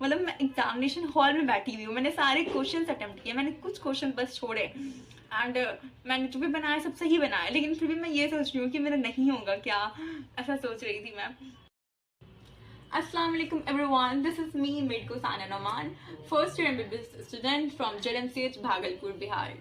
मतलब मैं examination hall में बैठी हुई हूँ, मैंने सारे क्वेश्चन अटेम्प्ट किए, मैंने कुछ क्वेश्चन बस छोड़े एंड मैंने जो भी बनाया सब सही बनाया, लेकिन फिर भी मैं ये सोच रही हूँ कि मेरा नहीं होगा क्या, ऐसा सोच रही थी मैं। Assalamu alaikum everyone, this is me Mirko Sana Noman, first year MBBS student from JMCH Bhagalpur Bihar.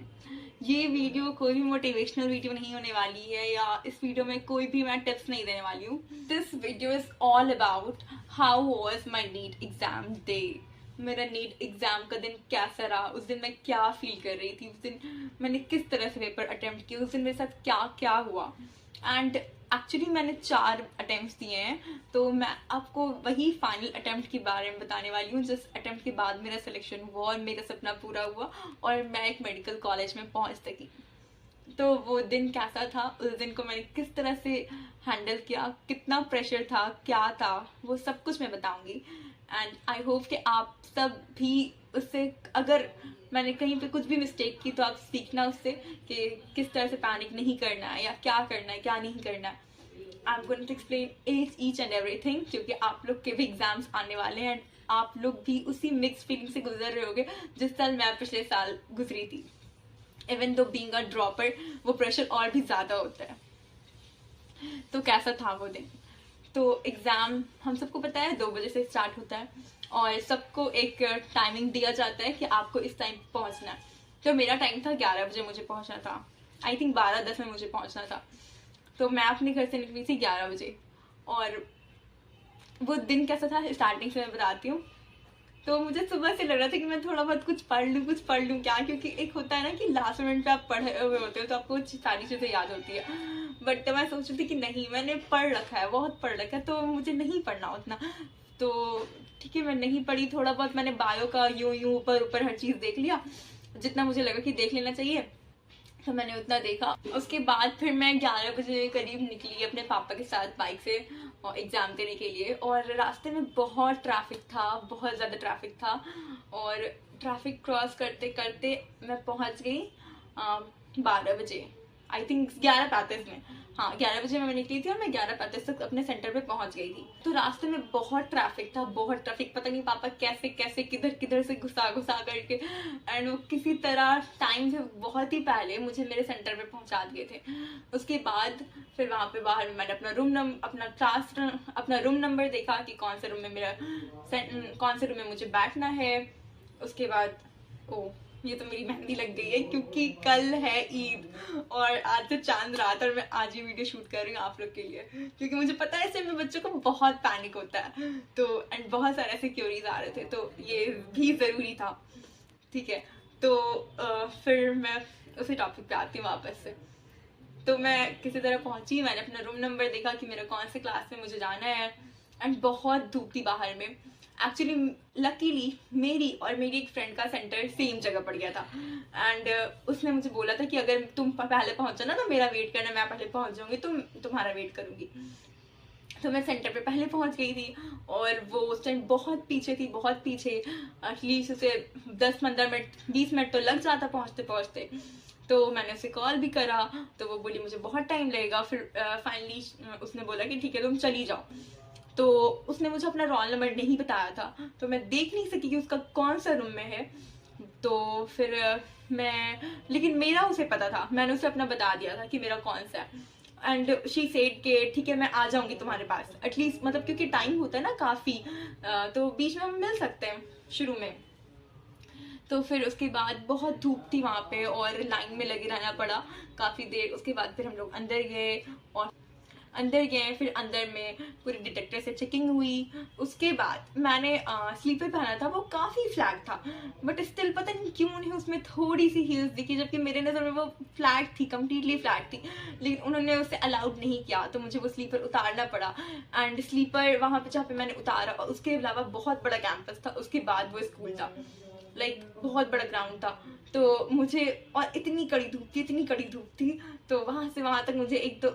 ये वीडियो कोई भी मोटिवेशनल वीडियो नहीं होने वाली है या इस वीडियो में कोई भी मैं टिप्स नहीं देने वाली हूँ। This video is all about how was my NEET exam day. मेरा नीट एग्जाम का दिन कैसा रहा, उस दिन मैं क्या फील कर रही थी, उस दिन मैंने किस तरह से पेपर अटेम्प्ट किया, उस दिन मेरे साथ क्या क्या हुआ। एंड एक्चुअली मैंने 4 अटेम्प्ट दिए हैं, तो मैं आपको वही फाइनल अटेम्प्ट के बारे में बताने वाली हूँ जिस अटेम्प्ट के बाद मेरा सिलेक्शन हुआ और मेरा सपना पूरा हुआ और मैं एक मेडिकल कॉलेज में पहुँच सकी। तो वो दिन कैसा था, उस दिन को मैंने किस तरह से हैंडल किया, कितना प्रेशर था, क्या था, वो सब कुछ मैं बताऊंगी। एंड आई होप कि आप सब भी उससे, अगर मैंने कहीं पे कुछ भी मिस्टेक की तो आप सीखना उससे कि किस तरह से पैनिक नहीं करना है या क्या करना है क्या नहीं करना है। I am going to explain each and everything, क्योंकि आप लोग के भी एग्जाम्स आने वाले हैं एंड आप लोग भी उसी मिक्स फीलिंग से गुजर रहे होगे जिस साल मैं पिछले साल गुजरी थी। Even though being a dropper वो प्रेशर और भी ज़्यादा होता है। तो कैसा था वो दिन? तो एग्ज़ाम हम सबको पता है 2 बजे से स्टार्ट होता है और सबको एक टाइमिंग दिया जाता है कि आपको इस टाइम पहुंचना है। तो मेरा टाइम था 11 बजे मुझे पहुंचना था, आई थिंक 12:10 में मुझे पहुंचना था। तो मैं अपने घर से निकली थी 11 बजे और वो दिन कैसा था स्टार्टिंग से मैं बताती हूँ। तो मुझे सुबह से लग रहा था कि मैं थोड़ा बहुत कुछ पढ़ लूँ क्या, क्योंकि एक होता है ना कि लास्ट मिनट पे आप पढ़े हुए होते हो तो आपको सारी चीज़ें याद होती है। बट तो मैं सोच रही थी कि नहीं, मैंने पढ़ रखा है, बहुत पढ़ रखा है, तो मुझे नहीं पढ़ना उतना। तो ठीक है, मैं नहीं पढ़ी, थोड़ा बहुत मैंने बायो का यूं ऊपर हर चीज़ देख लिया जितना मुझे लगा कि देख लेना चाहिए, तो मैंने उतना देखा। उसके बाद फिर मैं 11 बजे करीब निकली अपने पापा के साथ बाइक से एग्ज़ाम देने के लिए। और रास्ते में बहुत ट्रैफिक था, बहुत ज़्यादा ट्रैफिक था और ट्रैफिक क्रॉस करते करते मैं पहुंच गई 12 बजे, आई थिंक 11:35 में। हाँ, 11 बजे मैं निकली थी और मैं 11:35 तक अपने सेंटर पे पहुंच गई थी। तो रास्ते में बहुत ट्रैफिक था, बहुत ट्रैफिक, पता नहीं पापा कैसे कैसे किधर किधर से घुसा करके एंड वो किसी तरह टाइम से बहुत ही पहले मुझे मेरे सेंटर पे पहुंचा दिए थे। उसके बाद फिर वहाँ पे बाहर मैंने अपना रूम नंबर देखा कि कौन से रूम में मुझे बैठना है। उसके बाद ये तो मेरी मेहंदी लग गई है क्योंकि कल है ईद और आज तो चांद रात और मैं आज ही वीडियो शूट कर रही हूँ आप लोग के लिए, क्योंकि मुझे पता है इससे मेरे बच्चों को बहुत पैनिक होता है। तो एंड बहुत सारे ऐसे क्यूरीज आ रहे थे, तो ये भी ज़रूरी था। ठीक है, तो फिर मैं उसी टॉपिक पे आती हूँ वापस से। तो मैं किसी तरह पहुंची, मैंने अपना रूम नंबर देखा कि मेरा कौन से क्लास में मुझे जाना है एंड बहुत धूप थी बाहर में। एक्चुअली लकीली मेरी और मेरी एक फ्रेंड का सेंटर सेम जगह पड़ गया था एंड उसने मुझे बोला था कि अगर तुम पहले पहुंचो ना तो मेरा वेट करना, मैं पहले पहुंच जाऊंगी, तुम्हारा वेट करूंगी। तो मैं सेंटर पे पहले पहुंच गई थी और वो उस टाइम बहुत पीछे थी, बहुत पीछे, एटलीस्ट उसे 10-15 मिनट 20 मिनट तो लग जाता पहुंचते पहुंचते। तो मैंने उसे कॉल भी करा तो वो बोली मुझे बहुत टाइम लगेगा। फिर फाइनली उसने बोला कि ठीक है तुम चली जाओ। तो उसने मुझे अपना रोल नंबर नहीं बताया था तो मैं देख नहीं सकी कि उसका कौन सा रूम में है। तो फिर लेकिन मेरा उसे पता था, मैंने उसे अपना बता दिया था कि मेरा कौन सा है एंड शी सेड के ठीक है मैं आ जाऊंगी तुम्हारे पास एटलीस्ट, मतलब क्योंकि टाइम होता है ना काफ़ी, तो बीच में हम मिल सकते हैं शुरू में। तो फिर उसके बाद बहुत धूप थी वहाँ पे और लाइन में लगे रहना पड़ा काफ़ी देर। उसके बाद फिर हम लोग अंदर गए, फिर अंदर में पूरी डिटेक्टर से चेकिंग हुई। उसके बाद मैंने स्लीपर पहना था, वो काफ़ी फ्लैट था बट स्टिल पता नहीं क्यों नहीं उसमें थोड़ी सी हील्स दिखी, जबकि मेरे नज़र में वो फ्लैट थी, कम्प्लीटली फ्लैट थी, लेकिन उन्होंने उसे अलाउड नहीं किया तो मुझे वो स्लीपर उतारना पड़ा। एंड स्लीपर वहाँ पे जहाँ पे मैंने उतारा और उसके अलावा बहुत बड़ा कैंपस था, उसके बाद वो स्कूल था, लाइक बहुत बड़ा ग्राउंड था। तो मुझे, और इतनी कड़ी धूप थी, तो वहाँ से वहाँ तक मुझे एक तो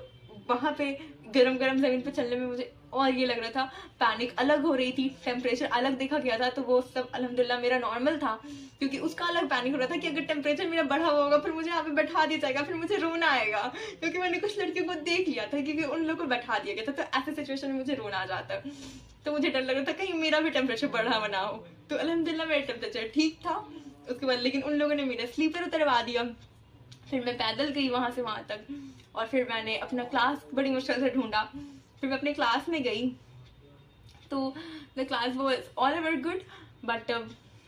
वहाँ पे गरम गरम ज़मीन पे चलने में मुझे और ये लग रहा था पैनिक अलग हो रही थी, टेम्परेचर अलग देखा गया था, तो वो सब अल्हम्दुलिल्लाह मेरा नॉर्मल था, क्योंकि उसका अलग पैनिक हो रहा था कि अगर टेम्परेचर मेरा बढ़ा हुआ होगा फिर मुझे यहाँ पे बैठा दिया जाएगा, फिर मुझे रोना आएगा, क्योंकि मैंने कुछ लड़कियों को देख लिया था क्योंकि उन लोगों को बैठा दिया गया था, तो ऐसे सिचुएशन में मुझे रोना आ जाता है। तो मुझे डर लग रहा था कहीं मेरा भी टेम्परेचर बढ़ा हुआ ना हो। तो अल्हम्दुलिल्लाह मेरा टेम्परेचर ठीक था उसके बाद, लेकिन उन लोगों ने मेरा स्लीपर उतरवा दिया। फिर मैं पैदल गई वहाँ से वहाँ तक, और फिर मैंने अपना क्लास बड़ी मुश्किल से ढूंढा। फिर मैं अपने क्लास में गई, तो the class was all over good, but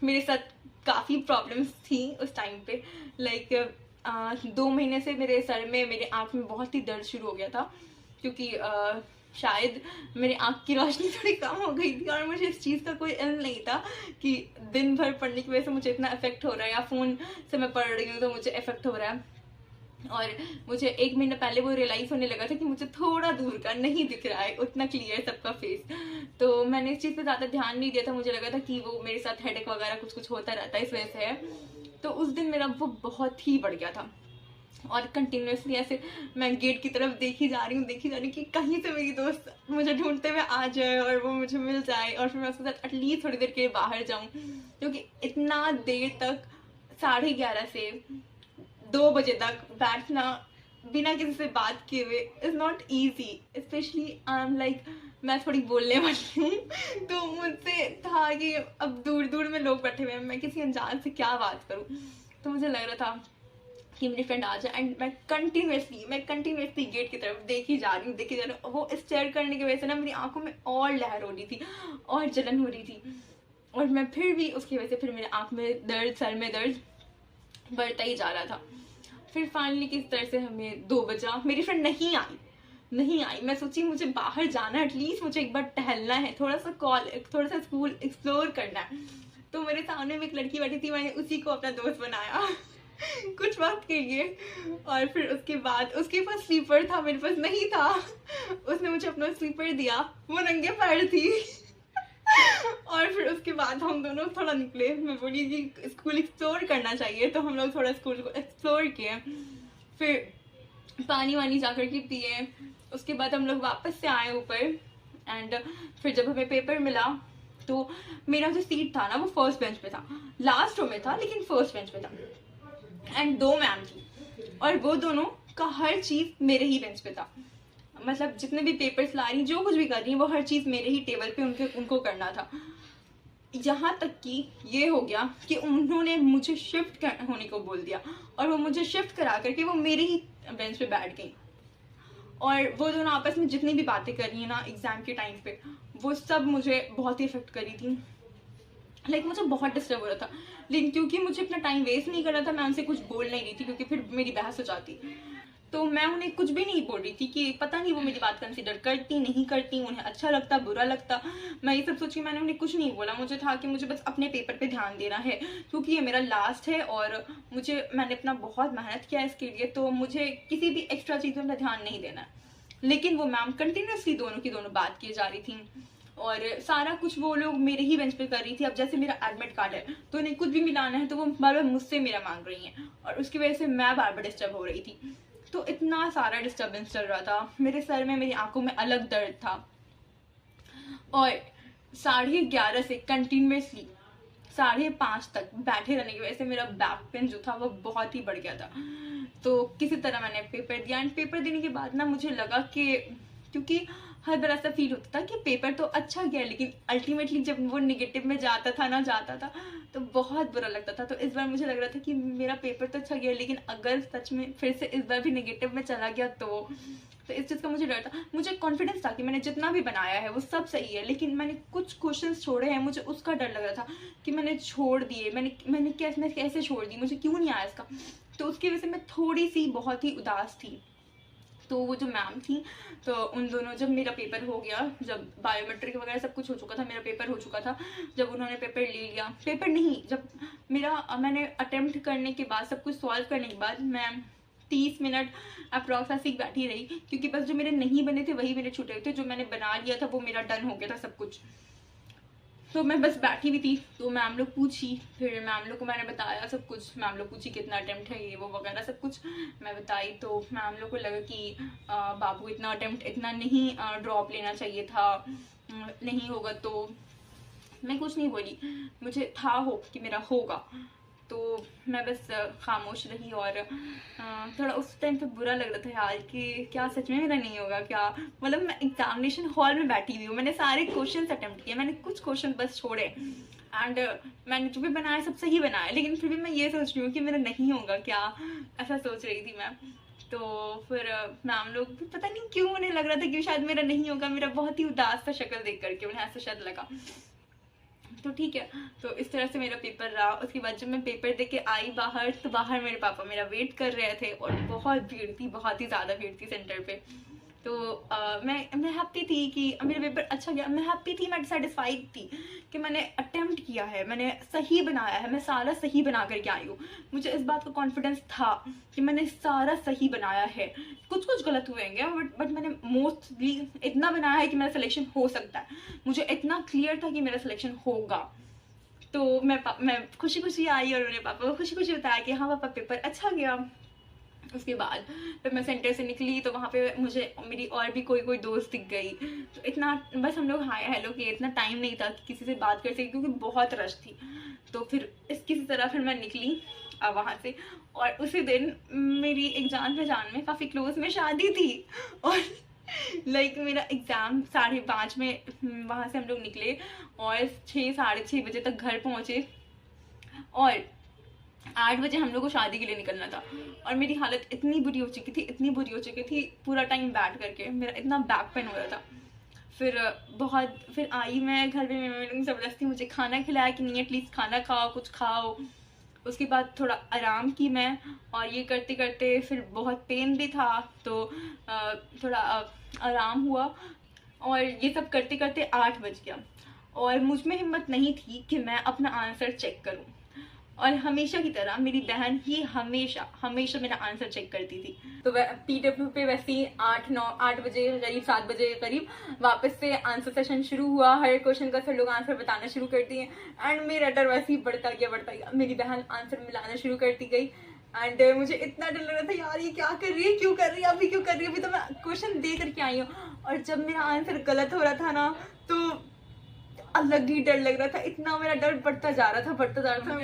मेरे साथ काफ़ी प्रॉब्लम्स थी उस टाइम पे। लाइक 2 महीने से मेरे सर में, मेरे आँख में बहुत ही दर्द शुरू हो गया था, क्योंकि शायद मेरी आँख की रोशनी थोड़ी कम हो गई थी, और मुझे इस चीज़ का कोई इल्म नहीं था कि दिन भर पढ़ने की वजह से मुझे इतना इफेक्ट हो रहा है, या फ़ोन से मैं पढ़ रही हूँ तो मुझे इफेक्ट हो रहा है। और मुझे 1 महीना पहले वो रियलाइज़ होने लगा था कि मुझे थोड़ा दूर का नहीं दिख रहा है उतना क्लियर सबका फेस। तो मैंने इस चीज़ पे ज़्यादा ध्यान नहीं दिया था, मुझे लगा था कि वो मेरे साथ हेडेक वगैरह कुछ कुछ होता रहता है इस वजह से है। तो उस दिन मेरा वो बहुत ही बढ़ गया था, और कंटिन्यूसली ऐसे मैं गेट की तरफ देखी जा रही हूँ कि कहीं से मेरी दोस्त मुझे ढूंढते हुए आ जाए और वो मुझे मिल जाए, और फिर मैं उसके साथ एटलीस्ट थोड़ी देर के लिए बाहर जाऊँ, क्योंकि इतना देर तक 11:30 से 2 बजे तक बैठना बिना किसी से बात किए हुए is not easy, specially I am like, मैं थोड़ी बोलने वाली हूँ, तो मुझसे था कि अब दूर दूर में लोग बैठे हुए हैं, मैं किसी अनजान से क्या बात करूँ। तो मुझे लग रहा था कि मेरी फ्रेंड आ जाए, एंड मैं कंटिन्यूसली गेट की तरफ देखी जा रही हूँ। वो स्टेयर करने की वजह से ना मेरी आंखों में और लहर हो रही थी और जलन हो रही थी, और मैं फिर भी उसकी वजह से फिर मेरे आंख में दर्द, सर में दर्द बढ़ता ही जा रहा था। फिर फाइनली किस तरह से हमें 2 बजा, मेरी फ्रेंड नहीं आई। मैं सोची मुझे बाहर जाना है, एटलीस्ट मुझे एक बार टहलना है, थोड़ा सा स्कूल एक्सप्लोर करना है। तो मेरे सामने में एक लड़की बैठी थी, मैंने उसी को अपना दोस्त बनाया कुछ वक्त के लिए, और फिर उसके बाद उसके पास स्लीपर था, मेरे पास नहीं था, उसने मुझे अपना स्लीपर दिया, वो नंगे पैर थी और फिर उसके बाद हम दोनों थोड़ा निकले, मैं बोली कि स्कूल एक्सप्लोर करना चाहिए, तो हम लोग थोड़ा स्कूल को एक्सप्लोर किए, फिर पानी वानी जाकर के पिए, उसके बाद हम लोग वापस से आए ऊपर। एंड फिर जब हमें पेपर मिला, तो मेरा जो सीट था ना वो फर्स्ट बेंच पे था, लास्ट रो में था लेकिन फर्स्ट बेंच पे था, एंड 2 मैम थी, और वो दोनों का हर चीज़ मेरे ही बेंच पे था, मतलब जितने भी पेपर्स ला रही, जो कुछ भी कर रही, वो हर चीज़ मेरे ही टेबल पे उनको करना था। यहाँ तक कि ये हो गया कि उन्होंने मुझे शिफ्ट होने को बोल दिया, और वो मुझे शिफ्ट करा करके वो मेरे ही बेंच पे बैठ गई, और वो दोनों आपस में जितनी भी बातें कर रही है ना एग्ज़ाम के टाइम पे, वो सब मुझे बहुत ही इफेक्ट करी थी। लाइक मुझे बहुत डिस्टर्ब हो रहा था, लेकिन क्योंकि मुझे अपना टाइम वेस्ट नहीं करना था, मैं उनसे कुछ बोल नहीं रही थी, क्योंकि फिर मेरी बहस हो जाती। तो मैं उन्हें कुछ भी नहीं बोल रही थी कि पता नहीं वो मेरी बात कंसिडर करती नहीं करती, उन्हें अच्छा लगता बुरा लगता, मैं ये सब सोच के मैंने उन्हें कुछ नहीं बोला। मुझे था कि मुझे बस अपने पेपर पे ध्यान देना है, क्योंकि ये मेरा लास्ट है, और मैंने अपना बहुत मेहनत किया इसके लिए, तो मुझे किसी भी एक्स्ट्रा चीज़ में ध्यान नहीं देना है। लेकिन वो मैम कंटिन्यूसली दोनों की दोनों बात किए जा रही थी, और सारा कुछ वो लोग मेरे ही बेंच पे कर रही थी। अब जैसे मेरा एडमिट कार्ड है, तो उन्हें कुछ भी मिलाना है तो वो बार बार मुझसे मेरा मांग रही हैं, और उसकी वजह से मैं बार बार डिस्टर्ब हो रही थी। तो इतना सारा डिस्टर्बेंस चल रहा था, मेरे सर में, मेरी आंखों में अलग दर्द था, और 11:30 से कंटिन्यूसली 5:30 तक बैठे रहने की वजह से मेरा बैक पेन जो था वो बहुत ही बढ़ गया था। तो किसी तरह मैंने पेपर दिया, एंड पेपर देने के बाद ना मुझे लगा कि, क्योंकि हर बार ऐसा फील होता था कि पेपर तो अच्छा गया, लेकिन अल्टीमेटली जब वो निगेटिव में जाता था तो बहुत बुरा लगता था। तो इस बार मुझे लग रहा था कि मेरा पेपर तो अच्छा गया, लेकिन अगर सच में फिर से इस बार भी निगेटिव में चला गया तो इस चीज़ का मुझे डर था। मुझे कॉन्फिडेंस था कि मैंने जितना भी बनाया है वो सब सही है, लेकिन मैंने कुछ क्वेश्चंस छोड़े हैं, मुझे उसका डर लग रहा था कि मैंने छोड़ दिए, मैंने कैसे छोड़ दी, मुझे क्यों नहीं आया इसका। तो उसकी वजह से मैं थोड़ी सी बहुत ही उदास थी। तो वो जो मैम थी, तो उन दोनों, जब मेरा पेपर हो गया, जब बायोमेट्रिक वगैरह सब कुछ हो चुका था, मेरा पेपर हो चुका था, जब उन्होंने पेपर ले लिया, पेपर नहीं, जब मैंने अटेम्प्ट करने के बाद, सब कुछ सॉल्व करने के बाद, मैं 30 मिनट अप्रॉक्स ऐसे ही बैठी रही, क्योंकि बस जो मेरे नहीं बने थे वही मेरे छूटे थे, जो मैंने बना लिया था वो मेरा डन हो गया था सब कुछ। तो मैं बस बैठी हुई थी, तो मैम लोग पूछी, फिर मैम लोग को मैंने बताया सब कुछ। मैम लोग पूछी कितना अटेम्प्ट है ये वो वगैरह सब कुछ मैं बताई। तो मैम लोग को लगा कि बाबू इतना अटेम्प्ट इतना नहीं ड्रॉप लेना चाहिए था, नहीं होगा। तो मैं कुछ नहीं बोली, मुझे था होप कि मेरा होगा। तो मैं बस खामोश रही। और थोड़ा उस टाइम पे बुरा लग रहा था यार कि क्या सच में मेरा नहीं होगा क्या। मतलब मैं एग्जामिनेशन हॉल में बैठी हुई हूँ, मैंने सारे क्वेश्चंस अटेम्प्ट किए, मैंने कुछ क्वेश्चन बस छोड़े एंड मैंने जो भी बनाया सब सही बनाया, लेकिन फिर भी मैं ये सोच रही हूँ कि मेरा नहीं होगा क्या, ऐसा सोच रही थी मैं। तो फिर मैम लोग भी पता नहीं क्यों उन्हें लग रहा था कि शायद मेरा नहीं होगा, मेरा बहुत ही उदास सा शक्ल देख करके उन्हें ऐसा शायद लगा। तो ठीक है, तो इस तरह से मेरा पेपर रहा। उसके बाद जब मैं पेपर दे के आई बाहर, तो बाहर मेरे पापा मेरा वेट कर रहे थे और बहुत भीड़ थी, बहुत ही ज़्यादा भीड़ थी सेंटर पे। तो मैं हैप्पी थी कि मेरा पेपर अच्छा गया, मैं हैप्पी थी, मैं सेटिस्फाइड थी कि मैंने अटेम्प्ट किया है, मैंने सही बनाया है, मैं सारा सही बना करके आई हूँ। मुझे इस बात का कॉन्फिडेंस था कि मैंने सारा सही बनाया है। कुछ कुछ गलत हुएंगे बट मैंने मोस्टली इतना बनाया है कि मेरा सिलेक्शन हो सकता है। मुझे इतना क्लियर था कि मेरा सिलेक्शन होगा। तो मैं खुशी खुशी आई और मेरे पापा को खुशी खुशी बताया कि हाँ पापा पेपर अच्छा गया। उसके बाद फिर मैं सेंटर से निकली तो वहाँ पे मुझे मेरी और भी कोई कोई दोस्त दिख गई। तो इतना बस हम लोग हाय हेलो किए, इतना टाइम नहीं था कि किसी से बात कर सके क्योंकि बहुत रश थी। तो फिर किसी तरह फिर मैं निकली वहाँ से। और उसी दिन मेरी एक जान पहचान में काफ़ी क्लोज में शादी थी। और लाइक मेरा एग्ज़ाम 5:30 में वहाँ से हम लोग निकले और 6 साढ़े 6 बजे तक घर पहुँचे और 8 बजे हम लोग को शादी के लिए निकलना था। और मेरी हालत इतनी बुरी हो चुकी थी, इतनी बुरी हो चुकी थी, पूरा टाइम बैठ करके मेरा इतना बैक पेन हो रहा था। फिर आई मैं घर में, मम्मी ने ज़बरदस्ती मुझे खाना खिलाया कि नहीं एटलीस्ट खाना खाओ, कुछ खाओ। उसके बाद थोड़ा आराम की मैं, और ये करते करते फिर बहुत पेन भी था तो थोड़ा आराम हुआ। और ये सब करते करते 8 बज गया और मुझ में हिम्मत नहीं थी कि मैं अपना आंसर चेक करूं। और हमेशा की तरह मेरी बहन ही हमेशा मेरा आंसर चेक करती थी। तो PW पे वैसे ही 8 बजे करीब 7 बजे करीब वापस से आंसर सेशन शुरू हुआ। हर क्वेश्चन का सब लोग आंसर बताना शुरू कर दिए एंड मेरा डर वैसे ही बढ़ता गया। मेरी बहन आंसर मिलाना शुरू करती गई एंड मुझे इतना डर लग रहा था यार ये क्या कर रही है, क्यों कर रही है, अभी क्यों कर रही है, अभी तो मैं क्वेश्चन दे करके आई हूँ। और जब मेरा आंसर गलत हो रहा था ना तो अलग ही डर लग रहा था, इतना मेरा डर बढ़ता जा रहा था।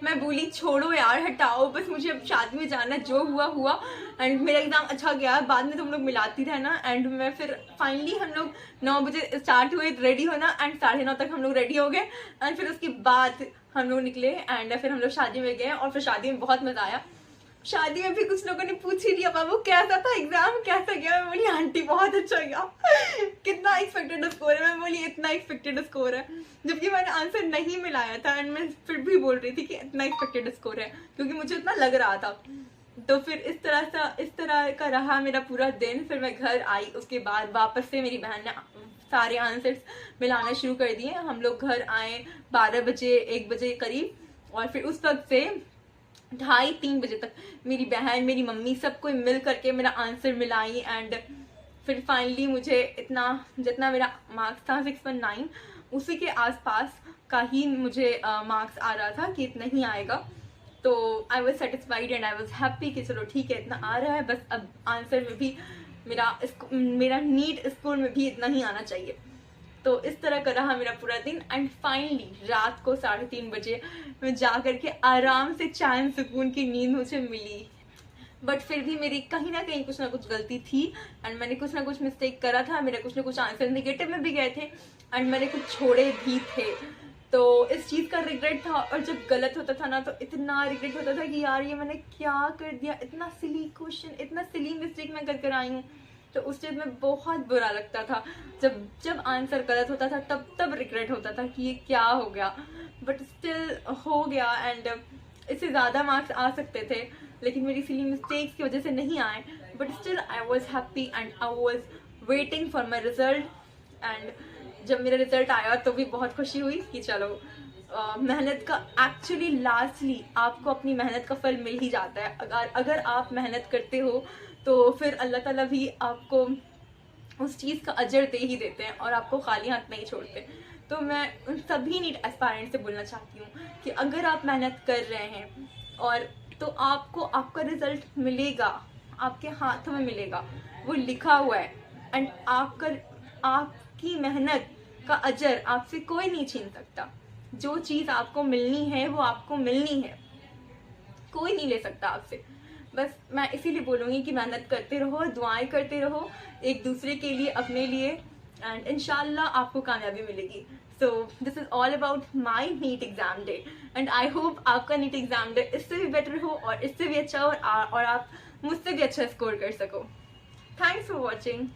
मैं बोली छोड़ो यार, हटाओ, बस मुझे अब शादी में जाना, जो हुआ हुआ। एंड मेरा एग्जाम अच्छा गया, बाद में तुम लोग मिलाती रहना। एंड मैं फिर फाइनली हम लोग 9 बजे स्टार्ट हुए रेडी होना एंड 9:30 तक हम लोग रेडी हो गए। एंड फिर उसके बाद हम लोग निकले एंड फिर हम लोग शादी में गए और फिर शादी में बहुत मजा आया। शादी में भी कुछ लोगों ने पूछ ही लिया बाबू कैसा था एग्जाम, कैसा गया। मैं बोली आंटी बहुत अच्छा गया। कितना एक्सपेक्टेड स्कोर है, मैं बोली इतना एक्सपेक्टेड स्कोर है, जबकि मैंने आंसर नहीं मिलाया था एंड मैं फिर भी बोल रही थी कि इतना एक्सपेक्टेड स्कोर है क्योंकि मुझे इतना लग रहा था। तो फिर इस तरह का रहा मेरा पूरा दिन। फिर मैं घर आई, उसके बाद वापस से मेरी बहन ने सारे आंसर्स मिलाना शुरू कर दिए। हम लोग घर आए 12 बजे 1 बजे करीब और फिर उस वक्त से 2:30-3 बजे तक मेरी बहन मेरी मम्मी सब कोई मिल करके मेरा आंसर मिलाई। एंड फिर फाइनली मुझे इतना जितना मेरा मार्क्स था 6.9 उसी के आसपास का ही मुझे मार्क्स आ रहा था कि इतना ही आएगा। तो I was satisfied and I was happy कि चलो ठीक है इतना आ रहा है, बस अब आंसर में भी मेरा नीट स्कोर में भी इतना ही आना चाहिए। तो इस तरह का रहा मेरा पूरा दिन एंड फाइनली रात को 3:30 बजे मैं जा करके आराम से चैन सुकून की नींद मुझे मिली। बट फिर भी मेरी कहीं ना कहीं कुछ ना कुछ गलती थी एंड मैंने कुछ ना कुछ मिस्टेक करा था। मेरे कुछ ना कुछ आंसर नेगेटिव में भी गए थे एंड मैंने कुछ छोड़े भी थे। तो इस चीज़ का रिग्रेट था और जब गलत होता था ना तो इतना रिग्रेट होता था कि यार ये मैंने क्या कर दिया, इतना सिली क्वेश्चन, इतना सिली मिस्टेक मैं कर आई हूँ। तो उस चीज़ में बहुत बुरा लगता था। जब आंसर गलत होता था तब रिग्रेट होता था कि ये क्या हो गया। बट स्टिल हो गया एंड इससे ज़्यादा मार्क्स आ सकते थे लेकिन मेरी सिली मिस्टेक्स की वजह से नहीं आए। But still I was happy and I was waiting for my result. And जब मेरा रिजल्ट आया तो भी बहुत खुशी हुई कि चलो मेहनत का एक्चुअली लास्टली आपको अपनी मेहनत का फल मिल ही जाता है। अगर आप मेहनत करते हो तो फिर अल्लाह ताला भी आपको उस चीज़ का अजर दे ही देते हैं और आपको खाली हाथ नहीं छोड़ते। तो मैं उन सभी नीट एस्पायरेंट से बोलना चाहती हूँ कि अगर आप मेहनत कर रहे हैं और तो आपको आपका रिजल्ट मिलेगा, आपके हाथों में मिलेगा, वो लिखा हुआ है। एंड आपकी मेहनत का अजर आपसे कोई नहीं छीन सकता। जो चीज़ आपको मिलनी है वो आपको मिलनी है, कोई नहीं ले सकता आपसे। बस मैं इसीलिए बोलूँगी कि मेहनत करते रहो, दुआएं करते रहो एक दूसरे के लिए, अपने लिए, एंड इंशाल्लाह आपको कामयाबी मिलेगी। So this is all about my NEET exam day, and I hope आपका नीट एग्ज़ाम डे इससे भी बेटर हो और इससे भी अच्छा हो, और आप मुझसे भी अच्छा स्कोर कर सको। Thanks for watching.